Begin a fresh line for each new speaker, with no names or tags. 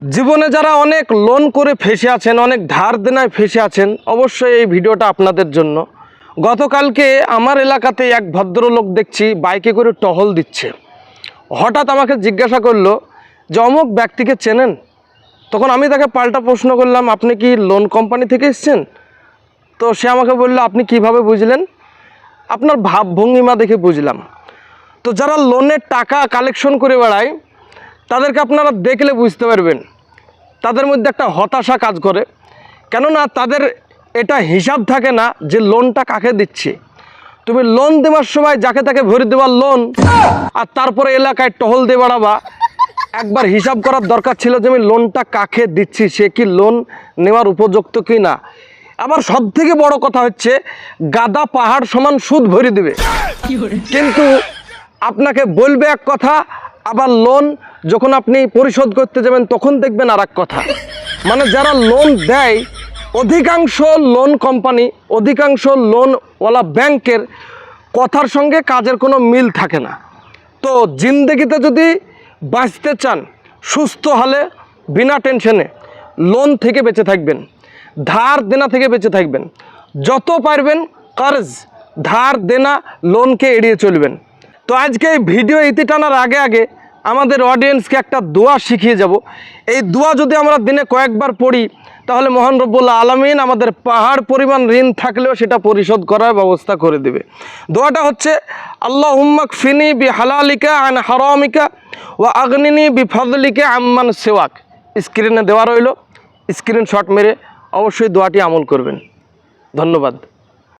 জীবনে যারা অনেক লোন করে ফেসে আছেন, অনেক ধার দেনায় ফেসে আছেন, অবশ্যই এই ভিডিওটা আপনাদের জন্য। গতকালকে আমার এলাকাতে এক ভদ্রলোক দেখছি বাইকে করে টহল দিচ্ছে। হঠাৎ আমাকে জিজ্ঞাসা করলো যে অমুক ব্যক্তিকে চেনেন? তখন আমি তাকে পাল্টা প্রশ্ন করলাম, আপনি কি লোন কোম্পানি থেকে এসেছেন? তো সে আমাকে বললো, আপনি কিভাবে বুঝলেন? আপনার ভাবভঙ্গিমা দেখে বুঝলাম। তো যারা লোনের টাকা কালেকশন করে বেড়ায় তাদেরকে আপনারা দেখলে বুঝতে পারবেন তাদের মধ্যে একটা হতাশা কাজ করে। কেননা তাদের এটা হিসাব থাকে না যে লোনটা কাকে দিচ্ছে। তুমি লোন দেওয়ার সময় যাকে তাকে ভরে দেওয়ার লোন, আর তারপরে এলাকায় টহল দিয়ে বেড়াবা। একবার হিসাব করার দরকার ছিল যে আমি লোনটা কাকে দিচ্ছি, সে কি লোন নেওয়ার উপযুক্ত কি না। আবার সব থেকে বড় কথা হচ্ছে, গাদা পাহাড় সমান সুদ ভরে দেবে, কিন্তু আপনাকে বলবে এক কথা, আবার লোন যখন আপনি পরিশোধ করতে যাবেন তখন দেখবেন আর এক কথা। মানে যারা লোন দেয়, অধিকাংশ লোন কোম্পানি, অধিকাংশ লোনওয়ালা ব্যাংকের কথার সঙ্গে কাজের কোনো মিল থাকে না। তো জিন্দেগিতে যদি বাঁচতে চান, সুস্থ হলে বিনা টেনশনে লোন থেকে বেঁচে থাকবেন, ধার দেনা থেকে বেঁচে থাকবেন। যত পারবেন কর্জ, ধার দেনা, লোনকে এড়িয়ে চলবেন। তো আজকে এই ভিডিও ইতি টানার আগে আমাদের অডিয়েন্সকে একটা দোয়া শিখিয়ে যাব। এই দোয়া যদি আমরা দিনে কয়েকবার পড়ি তাহলে মহান রব্বুল আলামিন আমাদের পাহাড় পরিমাণ ঋণ থাকলেও সেটা পরিশোধ করার ব্যবস্থা করে দেবে। দোয়াটা হচ্ছে, আল্লাহুম্মা কফিনি বিহালালিকা আন হারামিকা ওয়া আগনিনি বিফাদলিকা আম্মান সিওয়াক। স্ক্রিনে দেওয়া রইল, স্ক্রিনশট মেরে অবশ্যই দোয়াটি আমল করবেন। ধন্যবাদ।